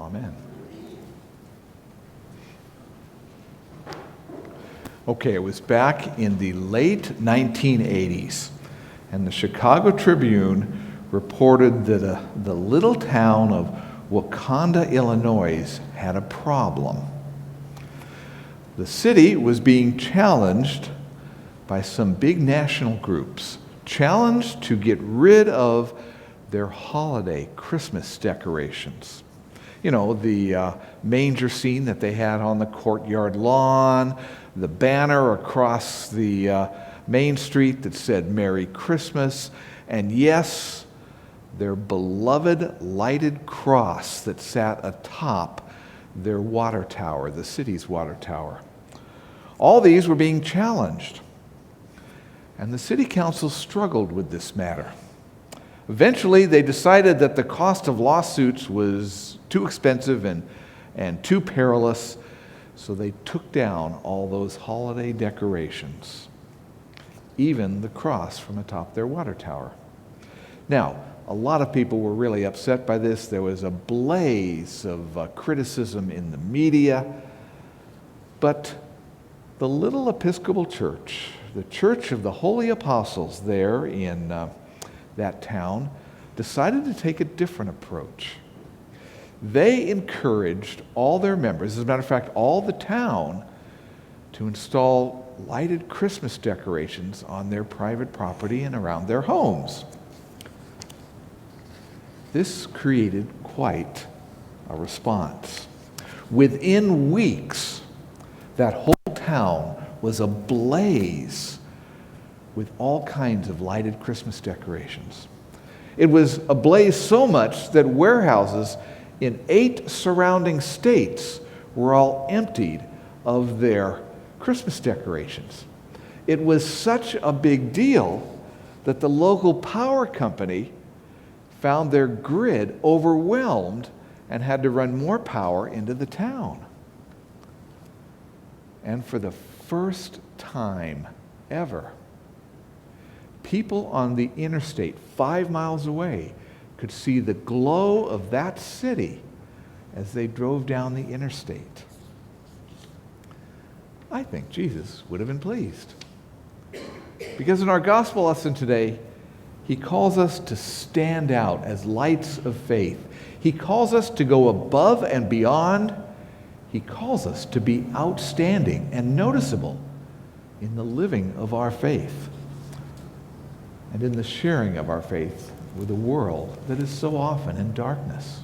Amen. Okay, it was back in the late 1980s, and the Chicago Tribune reported that the little town of Wauconda, Illinois, had a problem. The city was being challenged by some big national groups, challenged to get rid of their holiday Christmas decorations. You know, the manger scene that they had on the courtyard lawn, the banner across the main street that said Merry Christmas, and yes, their beloved lighted cross that sat atop their water tower, the city's water tower. All these were being challenged, and the city council struggled with this matter. Eventually, they decided that the cost of lawsuits was too expensive and too perilous, so they took down all those holiday decorations, even the cross from atop their water tower. Now, a lot of people were really upset by this. There was a blaze of criticism in the media, but the little Episcopal church, the Church of the Holy Apostles there in that town, decided to take a different approach. They encouraged all their members, as a matter of fact, all the town, to install lighted Christmas decorations on their private property and around their homes. This created quite a response. Within weeks, that whole town was ablaze with all kinds of lighted Christmas decorations. It was ablaze so much that warehouses in 8 surrounding states were all emptied of their Christmas decorations. It was such a big deal that the local power company found their grid overwhelmed and had to run more power into the town. And for the first time ever, people on the interstate 5 miles away could see the glow of that city as they drove down the interstate. I think Jesus would have been pleased. Because in our gospel lesson today, he calls us to stand out as lights of faith. He calls us to go above and beyond. He calls us to be outstanding and noticeable in the living of our faith and in the sharing of our faith with a world that is so often in darkness.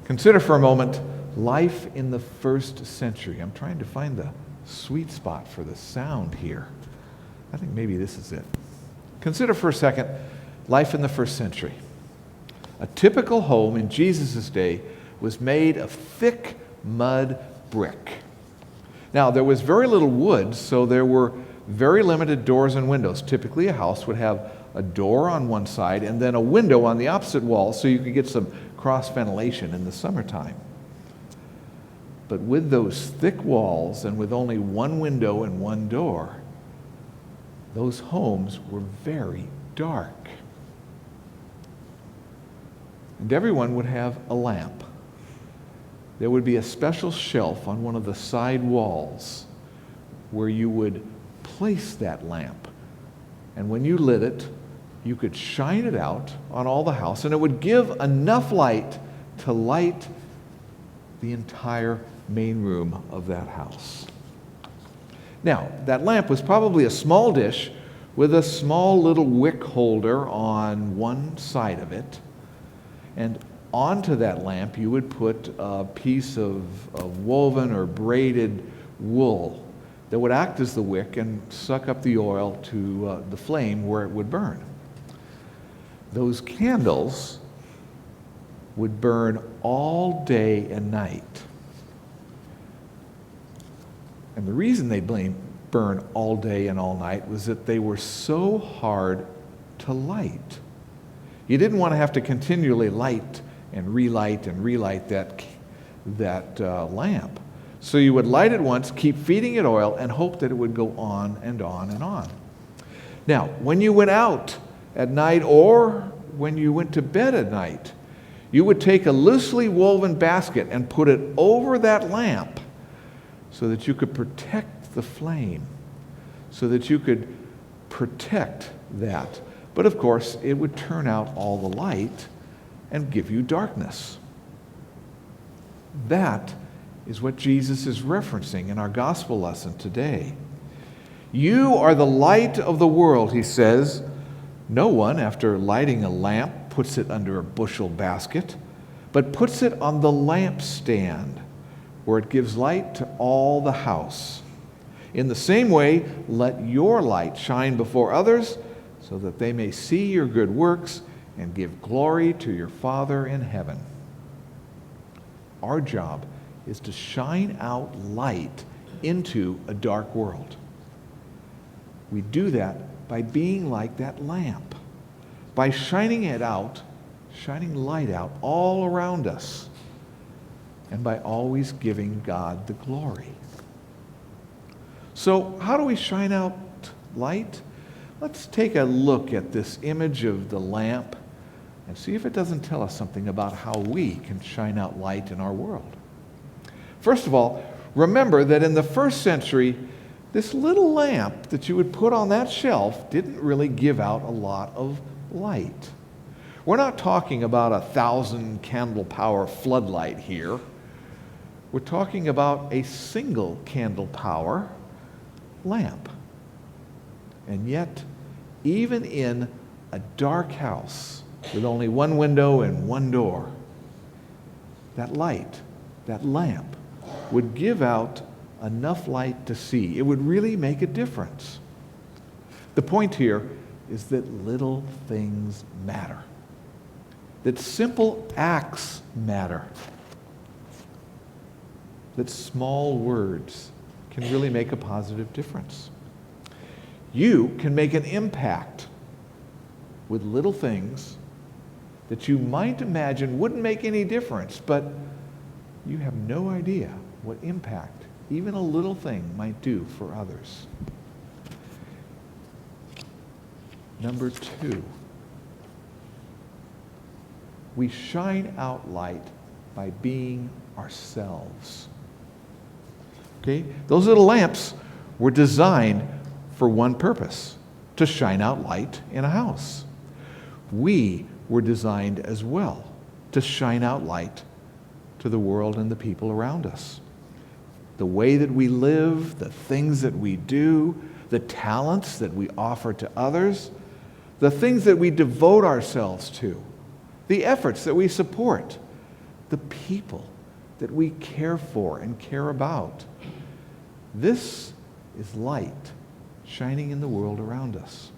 Consider for a moment life in the first century. I'm trying to find the sweet spot for the sound here. I think maybe this is it. Consider for a second life in the first century. A typical home in Jesus' day was made of thick mud brick. Now, there was very little wood, so there were very limited doors and windows. Typically, a house would have a door on one side and then a window on the opposite wall so you could get some cross ventilation in the summertime. But with those thick walls and with only one window and one door, those homes were very dark. And everyone would have a lamp. There would be a special shelf on one of the side walls where you would place that lamp. And when you lit it, you could shine it out on all the house, and it would give enough light to light the entire main room of that house. Now, that lamp was probably a small dish with a small little wick holder on one side of it, and onto that lamp you would put a piece of woven or braided wool that would act as the wick and suck up the oil to the flame where it would burn. Those candles would burn all day and night. And the reason they burn all day and all night was that they were so hard to light. You didn't want to have to continually light and relight that lamp. So you would light it once, keep feeding it oil, and hope that it would go on and on and on. Now, when you went out at night or when you went to bed at night, You would take a loosely woven basket and put it over that lamp so that you could protect the flame, so that you could protect that. But of course, it would turn out all the light and give you darkness. That is what Jesus is referencing in our gospel lesson today. You are the light of the world, he says. No one, after lighting a lamp, puts it under a bushel basket, but puts it on the lampstand, where it gives light to all the house. In the same way, let your light shine before others, so that they may see your good works and give glory to your Father in heaven. Our job is to shine out light into a dark world. We do that by being like that lamp, by shining it out, shining light out all around us, and by always giving God the glory. So, how do we shine out light? Let's take a look at this image of the lamp and see if it doesn't tell us something about how we can shine out light in our world. First of all, remember that in the first century, this little lamp that you would put on that shelf didn't really give out a lot of light. We're not talking about a 1,000 candle power floodlight here. We're talking about a single candle power lamp. And yet, even in a dark house with only one window and one door, that light, that lamp, would give out enough light to see. It would really make a difference. The point here is that little things matter, that simple acts matter, that small words can really make a positive difference. You can make an impact with little things that you might imagine wouldn't make any difference, but you have no idea what impact even a little thing might do for others. Number 2, we shine out light by being ourselves. Okay? Those little lamps were designed for one purpose, to shine out light in a house. We were designed as well to shine out light to the world and the people around us. The way that we live, the things that we do, the talents that we offer to others, the things that we devote ourselves to, the efforts that we support, the people that we care for and care about. This is light shining in the world around us.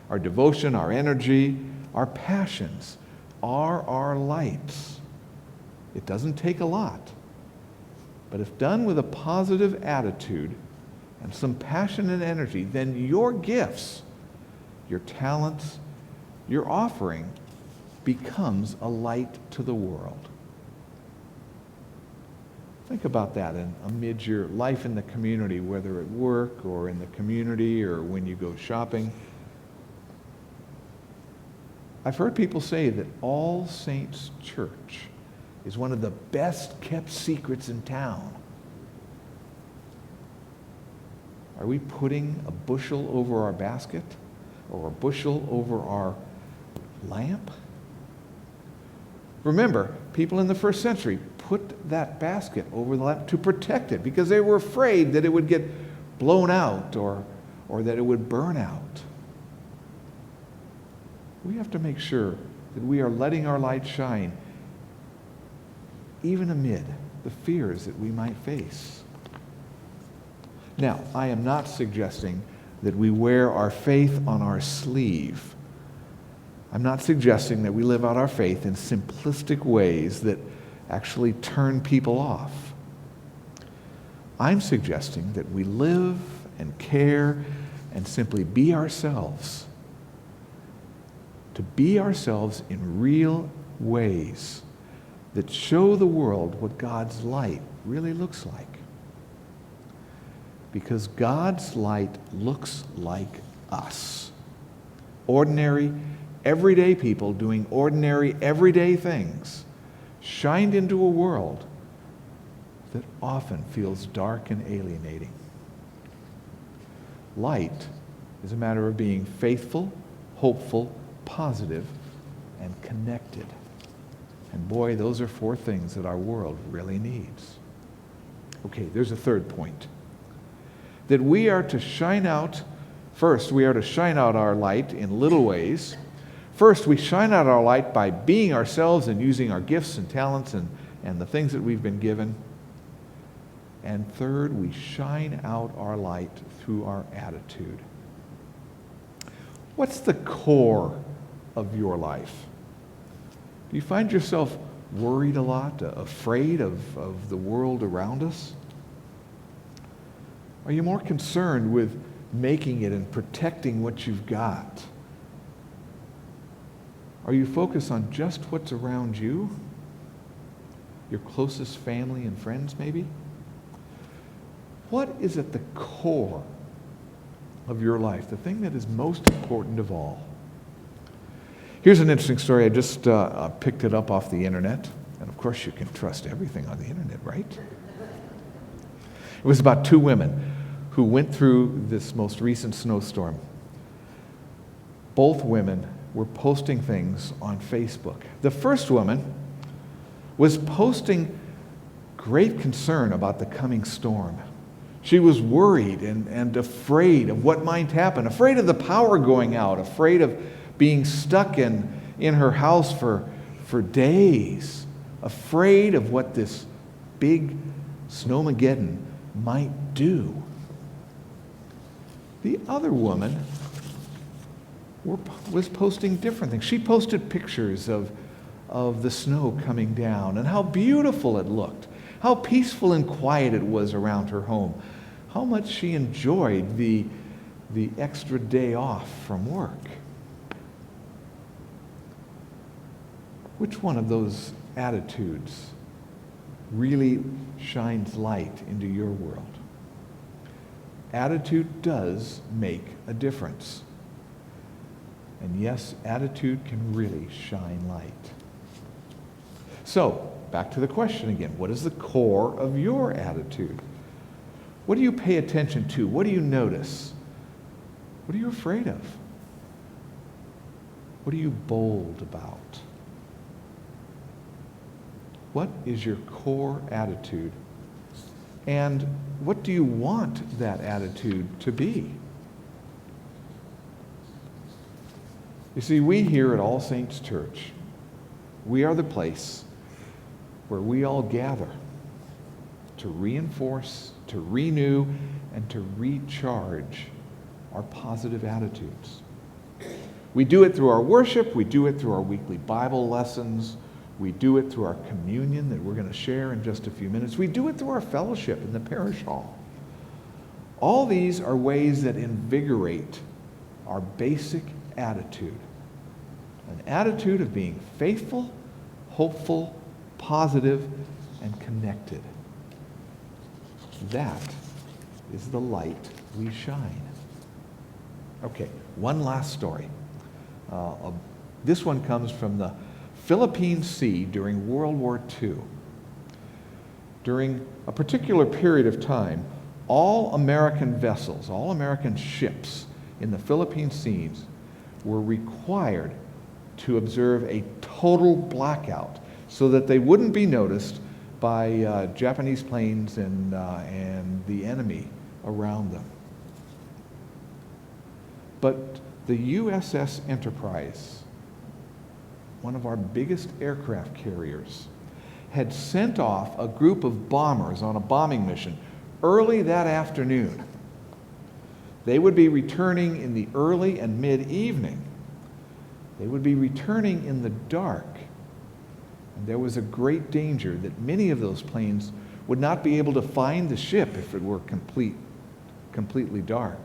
Our devotion, our energy, our passions are our lights. It doesn't take a lot, but if done with a positive attitude and some passion and energy, then your gifts, your talents, your offering becomes a light to the world. Think about that amid your life in the community, whether at work or in the community or when you go shopping. I've heard people say that All Saints Church is one of the best kept secrets in town. Are we putting a bushel over our basket or a bushel over our lamp? Remember, people in the first century put that basket over the lamp to protect it because they were afraid that it would get blown out or that it would burn out. We have to make sure that we are letting our light shine even amid the fears that we might face. Now, I am not suggesting that we wear our faith on our sleeve. I'm not suggesting that we live out our faith in simplistic ways that actually turn people off. I'm suggesting that we live and care and simply be ourselves. To be ourselves in real ways that show the world what God's light really looks like. Because God's light looks like us. Ordinary, everyday people doing ordinary, everyday things, shined into a world that often feels dark and alienating. Light is a matter of being faithful, hopeful, positive, and connected. And boy, those are 4 things that our world really needs. Okay, there's a third point. That we are to shine out, first, we are to shine out our light in little ways. First, we shine out our light by being ourselves and using our gifts and talents and the things that we've been given. And third, we shine out our light through our attitude. What's the core of your life? Do you find yourself worried a lot, afraid of the world around us? Are you more concerned with making it and protecting what you've got? Are you focused on just what's around you? Your closest family and friends, maybe? What is at the core of your life, the thing that is most important of all? Here's an interesting story. I just picked it up off the internet. And of course, you can trust everything on the internet, right? It was about 2 women who went through this most recent snowstorm. Both women were posting things on Facebook. The first woman was posting great concern about the coming storm. She was worried and afraid of what might happen, afraid of the power going out, afraid of being stuck in her house for days, afraid of what this big snowmageddon might do. The other woman was posting different things. She posted pictures of the snow coming down and how beautiful it looked, how peaceful and quiet it was around her home, how much she enjoyed the extra day off from work. Which one of those attitudes really shines light into your world? Attitude does make a difference. And yes, attitude can really shine light. So, back to the question again. What is the core of your attitude? What do you pay attention to? What do you notice? What are you afraid of? What are you bold about? What is your core attitude? And what do you want that attitude to be? You see, we here at All Saints Church, we are the place where we all gather to reinforce, to renew, and to recharge our positive attitudes. We do it through our worship, we do it through our weekly Bible lessons, we do it through our communion that we're going to share in just a few minutes. We do it through our fellowship in the parish hall. All these are ways that invigorate our basic attitude. An attitude of being faithful, hopeful, positive, and connected. That is the light we shine. Okay, one last story. This one comes from the Philippine Sea during World War II. During a particular period of time, all American vessels, all American ships in the Philippine Seas were required to observe a total blackout so that they wouldn't be noticed by Japanese planes and the enemy around them. But the USS Enterprise, one of our biggest aircraft carriers, had sent off a group of bombers on a bombing mission early that afternoon. They would be returning in the early and mid-evening. They would be returning in the dark. And there was a great danger that many of those planes would not be able to find the ship if it were completely dark.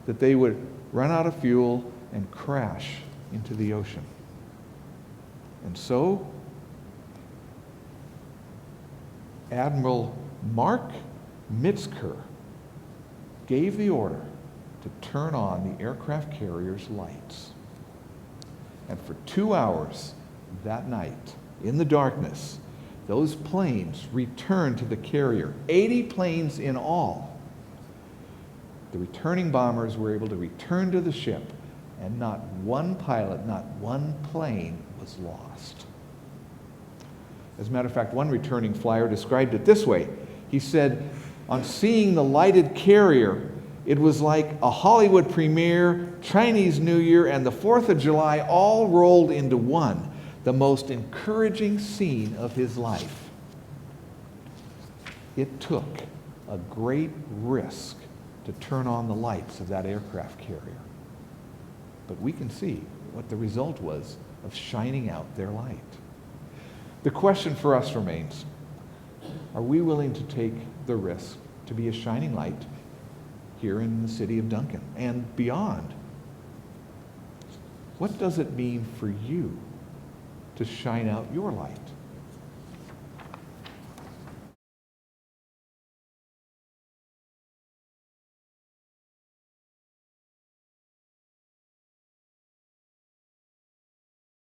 That they would run out of fuel and crash into the ocean. And so, Admiral Mark Mitzker gave the order to turn on the aircraft carrier's lights. And for 2 hours that night, in the darkness, those planes returned to the carrier, 80 planes in all. The returning bombers were able to return to the ship, and not one pilot, not one plane was lost. As a matter of fact, one returning flyer described it this way. He said, on seeing the lighted carrier, it was like a Hollywood premiere, Chinese New Year, and the 4th of July all rolled into one, the most encouraging scene of his life. It took a great risk to turn on the lights of that aircraft carrier. But we can see what the result was of shining out their light. The question for us remains, are we willing to take the risk to be a shining light here in the city of Duncan and beyond? What does it mean for you to shine out your light?